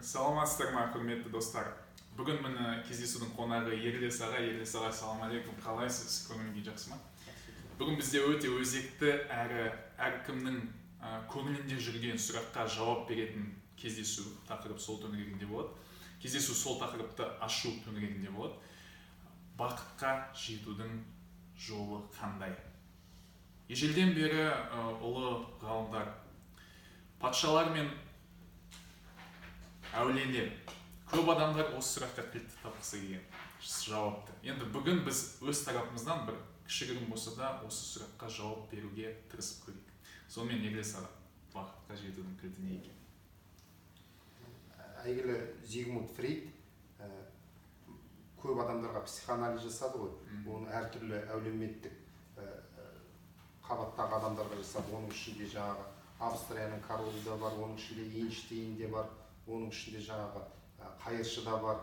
Саламатсыздар ма, құрметті достар. Бүгін міне кездесудің қонағы Ерлес аға. Ерлес аға, салам алейкум, қалайсыз? Көңіліңіз жақсы ма? Бүгін бізде өте өзекті әрі әркімнің көңілінде жүрген сұраққа жауап беретін кездесу тақырып сол төңірегінде болады. Кездесу сол тақырыпты ашу төңірегінде болады. Бақытқа жетудің жолы қандай? Ежелден бері ұлы ғалымдар, патшалар мен әулиелер, көп адамдар осы сұраққа кілт тапқысы келген жауапты. Енді бүгін біз өз тарапымыздан бір кішігірім болса да осы сұраққа жауап беруге тырысып көрейік. Сонымен Ерлес аға, бақытқа жетудің кілті не екен? Әйгілі Зигмунд Фрейд көп адамдарға психоанализ жасады ғой. Оны әртүрлі әлеуметтік қабаттағы адамдарға жасады. Оның ішінде жаңағы Австрияның королі да бар, оның ішінде Эйнштейн де бар, оның ішінде жаңағы қайыршы да бар,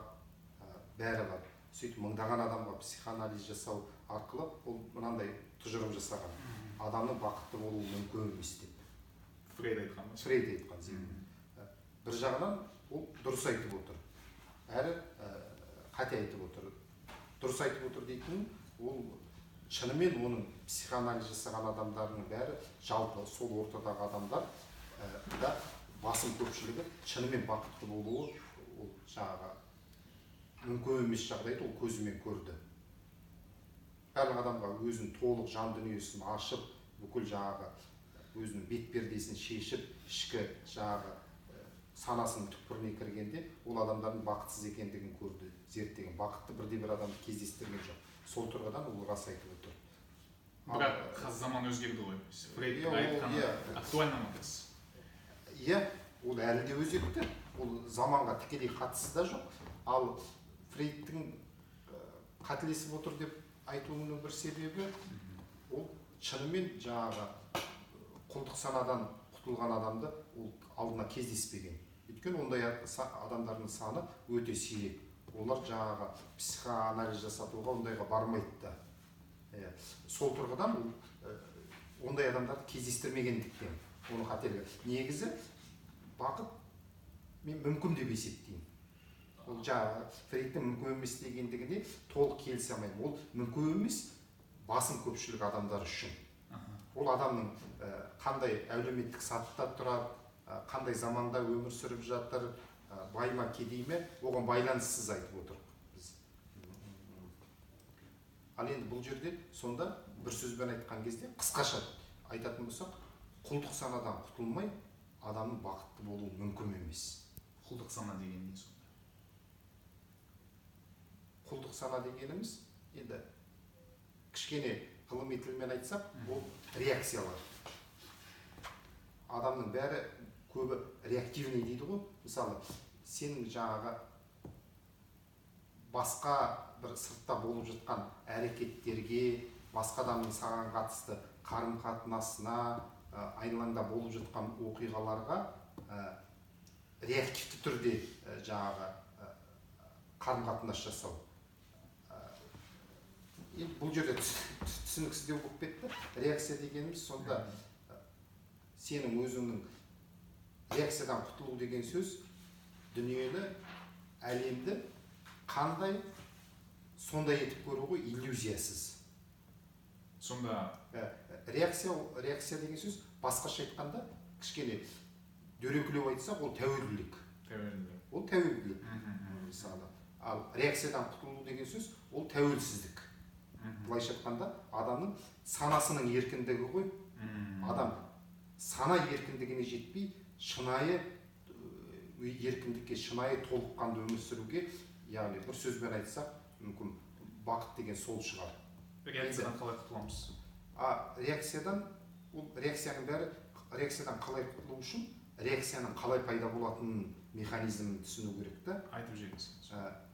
бәрі бар. Сөйтіп мыңдаған адамға психоанализ жасау арқылы ол мынандай тұжырым жасаған. Адамның бақытты болуы мүмкін емес деп. Фрейд айтқан ба? Фрейд айтқан. Бір жағынан ол дұрыс айтып отыр, әрі қате айтып отыр. Дұрыс айтып отыр дейтін, ол шынымен оның психоанализ жасаған адамдардың бәрі, жалпы сол ортадағы адамдар да басым көпшілігі шынымен бақытты болуы, ол жаңағы мүмкін емес жағдайды ол көзімен көрді. Барлық адамға өзінің толық жан дүниесін ашып, бүкіл жаңағы өзінің бет пердесін шешіп, ішкі жаңағы санасының түкпіріне кіргенде, ол адамдардың бақытсыз екендігін көрді, зерттеген. Бақытты бірде-бір адамды кездестірген жоқ. Сол тұрғыдан ол рас айтып отыр. Бірақ қазір заман өзгерді ғой. Фрейд айтқаны актуально ма қазір? Иә, ол әлі де өзекті. Ол заманға тікелей қатысы да жоқ. Ал Фрейдтің қателесіп отыр деп айтуының бір себебі, ол шынымен жаңағы құлдық санадан құтылған адамды ол алдына кездеспеген. Өйткені ондай адамдардың саны өте сирек. Олар жаңағы психоанализ жасатуға ондайға бармайды да. Сол тұрғыдан ондай адамдарды кездестірмегендіктен оны қателігі. Негізі бақыт мен мүмкін деп есептеймін. Ол жаңағы Фрейдтің мүмкін емес дегендігіне толық келісе алмаймын. Ол мүмкін емес басым көпшілік адамдар үшін. Ол адамның қандай әлеуметтік сатыда тұрады, қандай заманда өмір сүріп жатыр, бай ма кедей ме, оған байланыссыз айтып отыр біз. Ал енді бұл жерде сонда бір сөзбен айтқан кезде қысқаша айтатын болсақ, құлдық санадан құтылмай адамның бақытты болуы мүмкін емес. Құлдық сана деген не сонда? Құлдық сана дегеніміз, енді кішкене ғылыми тілмен айтсақ, ол реакциялар. Адамның бәрі көбі реактивный дейді ғой. Мысалы, сенің жаңағы басқа бір сыртта болып жатқан әрекеттерге, басқа адамның саған қатысты қарым-қатынасына, айналаңда болып жатқан оқиғаларға реактивті түрде жаңағы қарым-қатынас жасау. Бұл жерде түсініксіздеу болып кетті. Реакция дегеніміз сонда сенің өзіңнің реакциядан құтылу деген сөз дүниені, әлемді қандай сондай етіп көру ғой, иллюзиясыз. Сонда реакция деген сөз басқаша айтқанда кішкене дөрекілеу айтсақ, ол тәуелділік. Ол тәуелділік. Мысалы, ал реакциядан құтылу деген сөз ол тәуелсіздік. Былайша айтқанда адамның санасының еркіндігі ғой. Адам сана еркіндігіне жетпей, шынайы еркіндікке, шынайы толыққанды өмір сүруге, яғни бір сөзбен айтсақ, мүмкін бақыт деген сол шығар. Реакциядан қалай құтыламыз? Реакцияның бәрі, реакциядан қалай құтылу үшін, реакцияның қалай пайда болатынын механизмін түсіну керек та. Айтып жеңіз.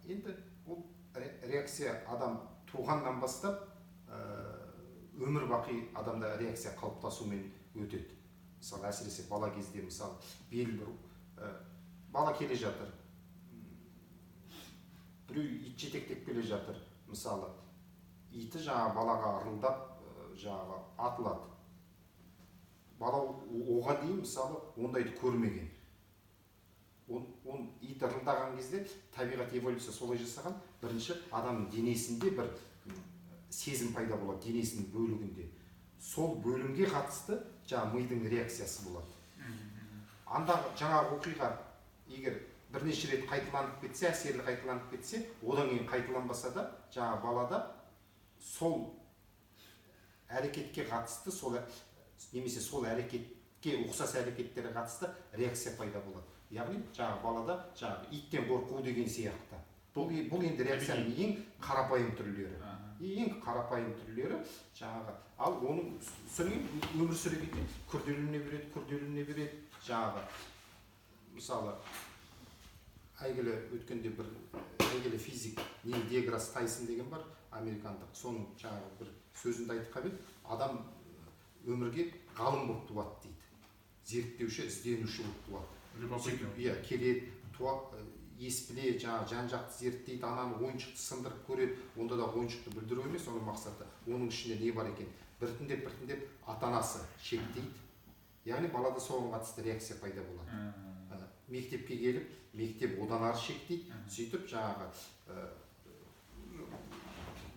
Енді ол реакция адам туғаннан бастап өмір бақи адамда реакция қалыптасумен өтеді. Мысалы, әсіресе бала кезде, мысалы, бала келе жатыр, біреу ит жетектеп келе жатыр, мысалы, иті жаңа балаға ырылдап жаңағы атылады. Бала оған дейін, мысалы, ондайды көрмеген. ит дырылдаған кезде табиғат эволюция солай жасаған. Бірінші адамның денесінде бір сезім пайда болады, денесінің бөлігінде. Сол бөлімге қатысты жаңа мидың реакциясы болады. Анда жаңа оқиға егер бірнеше рет қайталанып кетсе, әсерлі қайталанып кетсе, одан кейін қайталанбаса да, жаңа балада сол әрекетке қатысты, немесе сол әрекетке ұқсас әрекеттерге қатысты реакция пайда болады. Яғни жаңа балада жаңа иттен қорқу деген сияқты. Бұл енді реакцияның ең қарапайым түрлері. Ең қарапайым түрлері жаңағы. Ал оның соңын өмір сүре кетеді, күрделене береді. Жаңағы мысалы әйгілі өткенде бір әйгілі физик Нил Деграсс Тайсон деген бар, американдық. Соның жаңағы бір сөзінде айтып қалып, адам өмірге ғалым болып туады дейді. Зерттеуші, ізденуші болып туады. Иә, келеді, ес біле, жан-жақты зерттейді, ананы ойыншықты сындырып көреді. Онда да ойыншықты бүлдіру емес, оның мақсаты. Оның ішінде не бар екен? Біртіндеп ата-анасы шектейді. Яғни балада соған қатысты реакция пайда болады. Мектепке келіп, мектеп одан ары шектейді. Сөйтіп жаңағы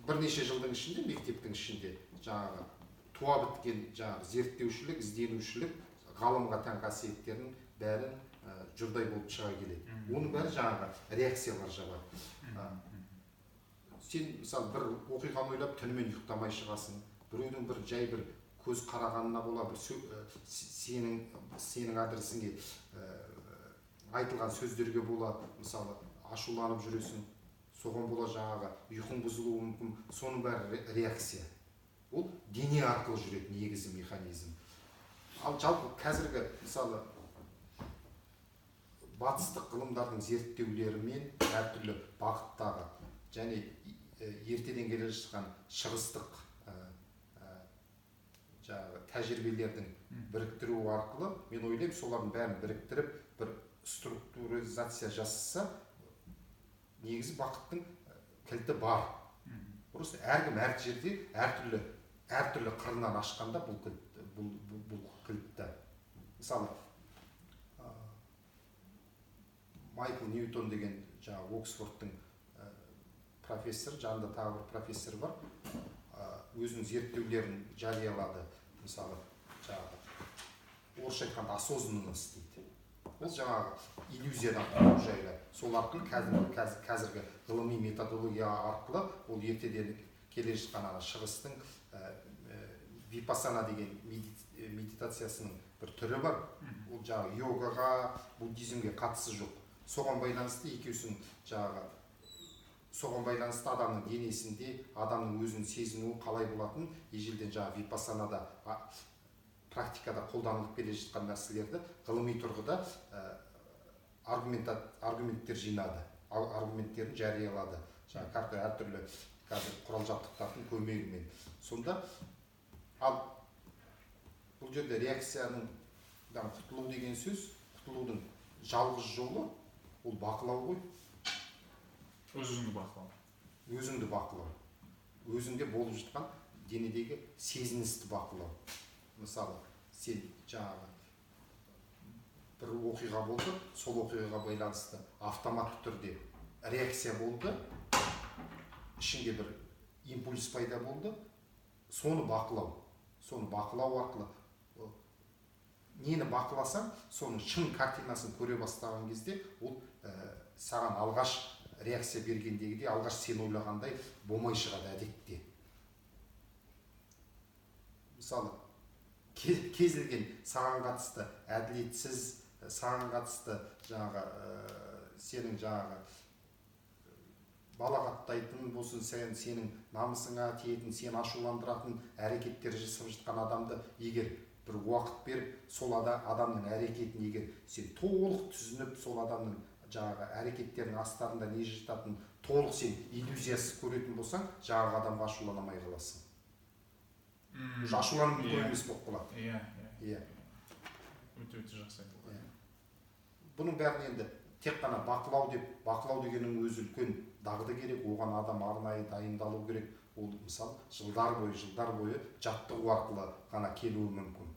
бірнеше жылдың ішінде, мектептің ішінде жаңағы туа біткен жаңағы зерттеушілік, ізденушілік, ғалымға тән қасиеттерінің бәрін жұрдай болып шыға келеді. Оның бәрі жаңағы реакциялар жабады. Сен мысалы бір оқиғаны ойлап түнімен ұйықтамай шығасың. Біреудің бір жай бір көз қарағанына бола, бір сенің адресіңе айтылған сөздерге бола, мысалы ашуланып жүресің. Соған бола жаңағы ұйқың бұзылуы мүмкін. Соның бәрі реакция. Ол дене арқылы жүретін негізі механизм. Ал жалпы қазіргі мысалы батыстық ғылымдардың зерттеулерімен әртүрлі бағыттағы және ертеден келе жатқан шығыстық тәжірибелердің біріктіруі арқылы мен ойлаймын, солардың бәрін біріктіріп бір структуризация жасаса, негізі бақыттың кілті бар. Просто әркім әр жерде әртүрлі қырынан ашқанда бұл кілтті. Мысалы Майкл Ньютон деген жаңағы Оксфордтың профессор, жанында тағы бір профессор бар. Өзінің зерттеулерін жариялады. Мысалы, жаңағы орысша айтқанда осознанность дейді. Ол жаңағы иллюзиядан құтылу жайлы. Сол арқылы қазіргі ғылыми методология арқылы ол ертеден келе жатқан шығыстың випассана деген медитациясының бір түрі бар. Ол жаңағы йогаға, буддизмге қатысы жоқ. Соған байланысты екеусінің соған байланысты адамның денесінде, адамның өзінің сезінуі қалай болатын, ежелден жаңағы випассанада практикада қолданылып келе жатқан нәрселерді ғылыми тұрғыда аргументтер жинады, аргументтерін жариялады. Жаңағы әртүрлі қазір құрал жабдықтардың көмегімен. Сонда ал бұл жерде реакцияның құтылу деген сөз, құтылудың жалғыз жолы ол бақылау ғой. Өзіңді бақылау. Өзіңді бақылау. Өзіңде болып жатқан денедегі сезіністі бақылау. Мысалы, сен жаңағы бір оқиға болды, сол оқиғаға байланысты автоматты түрде реакция болды, ішінде бір импульс пайда болды, соны бақылау. Соны бақылау арқылы нені бақыласаң, соның шын картинасын көре бастаған кезде, ол саған алғаш реакция бергендегідей, алғаш сен ойлағандай болмай шығады әдетте. Мысалы, кезілген саған қатысты әділетсіз, саған қатысты сенің балағаттайтын болсын, сенің намысыңа тиетін, сен ашуландыратын әрекеттер жасап жатқан адамды егер бір уақыт беріп, сол адамның әрекетін егер сен толық түсініп, сол адамның әрекеттерінің астарында не жататынын толық сен иллюзиясыз көретін болсаң, жаңағы адамға ашуланамай қаласың. Ашулану мүмкін емес болып қалады. Иә. Өте жақсы айтылды. Бұның бәрін енді тек қана бақылау дегеннің өзі үлкен дағды керек, оған адам арнайы дайындалу керек. Ол мысалы жылдар бойы жаттығу арқылы ғана келуі мүмкін.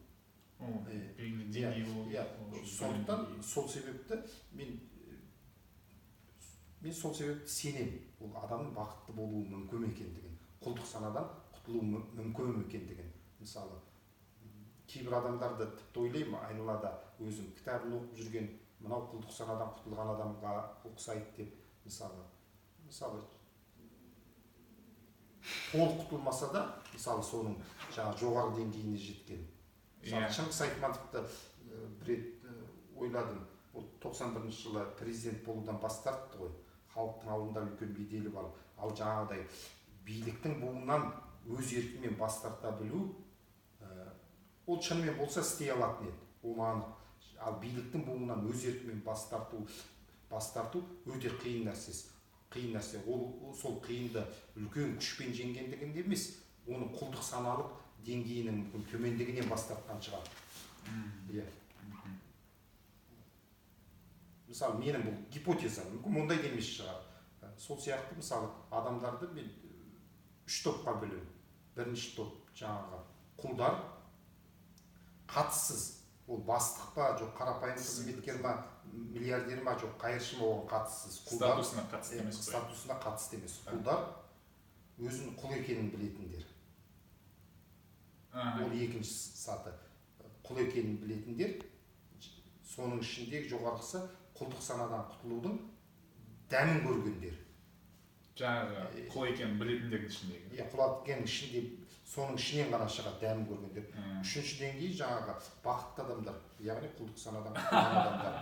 Сондықтан сол себепті мен мен сол себепті сенемін, ол адамның бақытты болуы мүмкін екендігін, құлдық санадан құтылуы мүмкін екендігін. Мысалы кейбір адамдарды тіпті ойлаймын, айналада өзім кітабын оқып жүрген мынау құлдық санадан құтылған адамға ұқсайды деп. Мысалы толық құтылмаса да, мысалы соның жоғары деңгейіне жеткен. Мысалы Шыңғыс Айтматовты бір рет ойладым, ол 91 жылы президент болудан бас тартты ғой, халықтың алдында үлкен беделі бар. Ал жаңағыдай биліктің буынан өз еркімен бас тарта білу, ол шынымен болса істей алатын еді, ол анық. Ал биліктің буынан өз еркімен бас тарту өте қиын нәрсе. Ол сол қиынды үлкен күшпен жеңгендігінде емес, оның құлдық саналық деңгейінің төмендігінен бас тартқан шығар. Мысалы менің бұл гипотеза, мүмкін ондай демес шығар. Сол сияқты мысалы адамдарды мен үш топқа бөлемін. Бірінші топ жаңағы құлдар, қатыссыз. Ол бастық па, жоқ қарапайым қызметкер ма, миллиардер ма, жоқ қайыршы ма, оған қатыссыз. Статусына қатысты емес. Статусына қатысты емес. Құлдар өзінің құл екенін білетіндер. Ол екінші саты. Құл екенін білетіндер, соның ішіндегі жоғарғысы құлдық санадан құтылудың дәмін көргендер. Жаңағы құл екенін білетіндердің ішіндегі. Құл екенің ішінде, соның ішінен ғана шығады дәмін көргендер. Үшінші деңгей жаңағы бақытты адамдар, яғни құлдық санадан құтылған адамдар.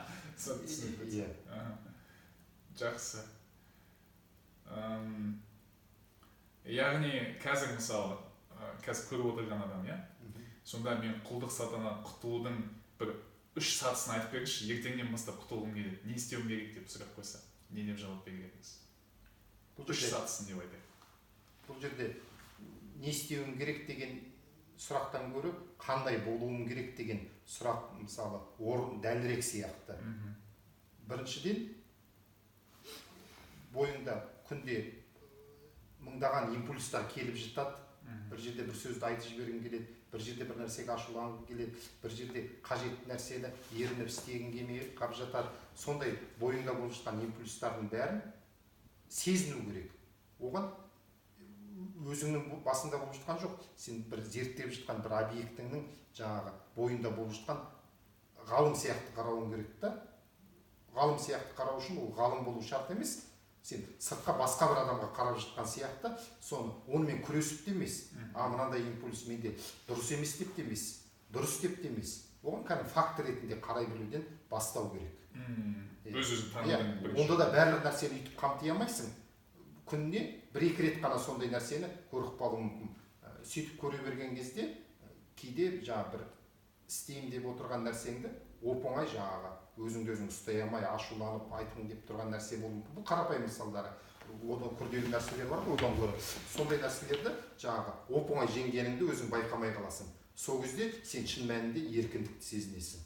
Жақсы. Яғни қазір мысалы, қазір көріп отырған адам, сонда мен құлдық сатадан құтылудың бір 3 сатысын айтып беріңізші, ертеңнен бастап құтылғым келеді, не істеуім керек деп сұрақ қойса, не деп жауап берер едіңіз? 3 сатысын деп айтайық. Бұл жерде не істеуім керек деген сұрақтан гөрі қандай болуым керек деген сұрақ мысалы орын дәлірек сияқты. Біріншіден, бойыңда күнде мыңдаған импульстар келіп жатады. Бір жерде бір сөзді айтып жібергің келеді, бір жерде бір нәрсеге ашуланғың келеді, бір жерде қажетті нәрсені ерініп істегің келмей қалып жатады. Сондай бойыңда болып жатқан импульстардың бәрін сезіну керек. Оған өзіңнің басында болып жатқан жоқ, сен бір зерттеп жатқан бір объектіңнің жаңағы бойында болып жатқан ғалым сияқты қарауың керек та. Ғалым сияқты қарау үшін ол ғалым болу шарт емес. Сен сыртқа басқа бір адамға қарап жатқан сияқты, онымен күресіп те емес. Мынандай импульс менде дұрыс емес деп те емес, дұрыс деп те емес. Оған кәдімгі факт ретінде қарай білуден бастау керек. Өз-өзін танудың бірінші. Онда да барлық нәрсені үйтіп қамти алмайсың. Күніне 1-2 рет қана сондай нәрсені көріп қалуы мүмкін. Сөйтіп көре берген кезде кейде жаңағы бір істеймін деп отырған нәрсеңді оп-оңай жаңағы өзіңді өзің ұстай алмай ашуланып айтқың деп тұрған нәрсе болуы мүмкін. Бұл қарапайым мысалдары. Одан күрделі нәрселер бар ғой, одан гөрі сондай нәрселерді жаңағы оп-оңай жеңгеніңді өзің байқамай қаласың. Сол кезде сен шын мәнінде еркіндікті сезінесің.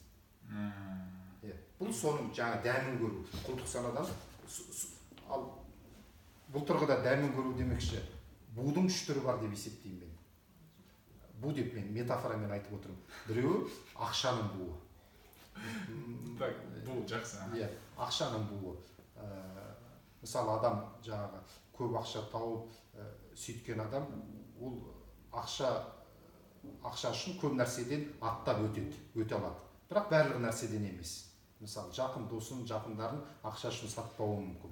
Бұл соның жаңа дәмін көру, құлдық санадан. Ал бұл тұрғыда дәмін көру демекші, будың 3 түрі бар деп есептеймін мен. Бу деп мен метафорамен айтып отырмын. Біреуі ақшаның буы. Так, бұл жақсы. Ақшаның буы. Мысалы адам жаңағы көп ақша тауып сөйткен адам, ол ақша үшін көп нәрседен аттап өте алады. Бірақ барлық нәрседен емес. Мысалы жақын досын, жақындарын ақша үшін сатпауы мүмкін.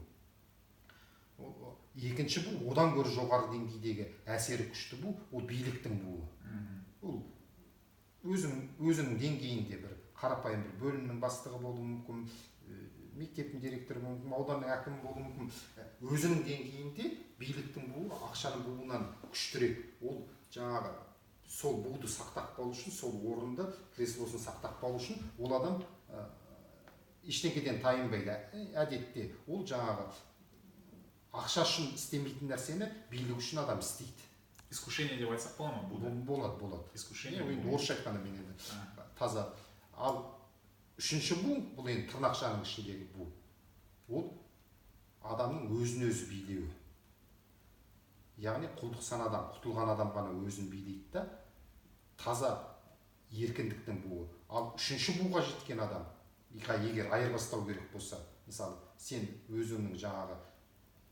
Екінші бұл, одан гөрі жоғары деңгейдегі әсері күшті бұл, ол биліктің буы. Ол өзінің деңгейінде бір қарапайым бір бөлімнің бастығы болуы мүмкін, мектептің директоры болуы мүмкін, ауданның әкімі болуы мүмкін. Өзінің деңгейінде биліктің буы ақшаның буынан күштірек. Ол жаңағы сол буды сақтап қалу үшін, сол орынды креслосын сақтап қалу үшін ол адам ештеңеден тайынбайды. Әдетте ол жаңағы ақша үшін істемейтін нәрсені билік үшін адам істейді. Искушение деп айтсақ бола ма? Болады. Искушение. Енді орысша айтқанда мен енді таза. Ал үшінші бұл енді тырнақшаның ішіндегі бұл. Ол адамның өзін өзі билеуі. Яғни құлдық санадан құтылған адам ғана өзін билейді да, таза еркіндіктің буы. Ал үшінші буға жеткен адам, егер айырбастау керек болса, мысалы сен өзіңнің жаңағы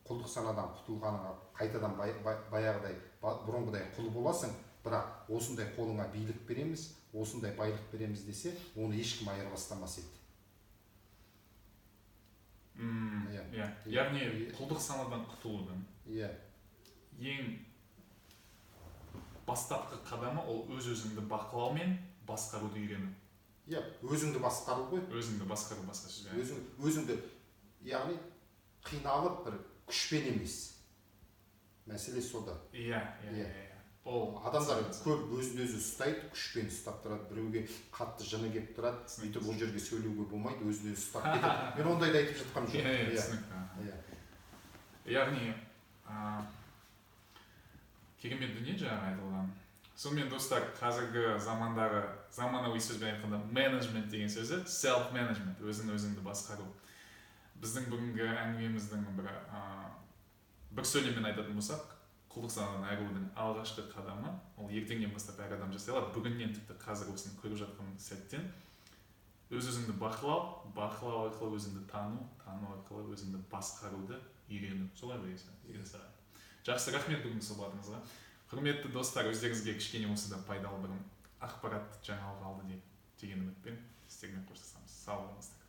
құлдық санадан құтылғаныңа қайтадан баяғыдай бұрынғыдай құл боласың, бірақ осындай қолыңа билік береміз, осындай байлық береміз десе, оны ешкім айырбастамас еді. Иә, яғни құлдық санадан құтылудың ең бастапқы қадамы ол өз-өзіңді бақылау мен басқаруды үйрену. Иә, өзіңді басқару ғой. Өзіңді басқару, басқа сөзбен. Өзіңді, яғни қиналып бір күшпен емес. Мәселе сода. Иә. Ол адамдар көп өзін-өзі ұстайды, күшпен ұстап тұрады, біреуге қатты жыны келіп тұрады, сөйтіп ол жерге сөйлеуге болмайды, өзін-өзі ұстап кетеді. Мен ондайды айтып жатқан жоқпын. Түсінікті. Яғни керемет дүние жаңағы айтылған. Сонымен достар, қазіргі замандағы заманауи сөзбен айтқанда менеджмент деген сөзі self management, өзіңді басқару. Біздің бүгінгі әңгімеміздің бір сөйлеммен айтатын болсақ, құлдық санадан айырылудың алғашқы қадамы ол ертеңнен бастап әр адам жасай алады. Бүгіннен тіпті қазір осыны көріп жатқан сәттен өз-өзіңді бақылау арқылы өзіңді тану арқылы өзіңді басқаруды үйрену. Солай ба? Жақсы, рахмет бүгінгі сұхбатыңызға. Құрметті достар, өздеріңізге кішкене болса да пайдалы бір ақпарат жаңалық алды деген үмітпен сіздермен қоштасамыз. Сау болыңыздар.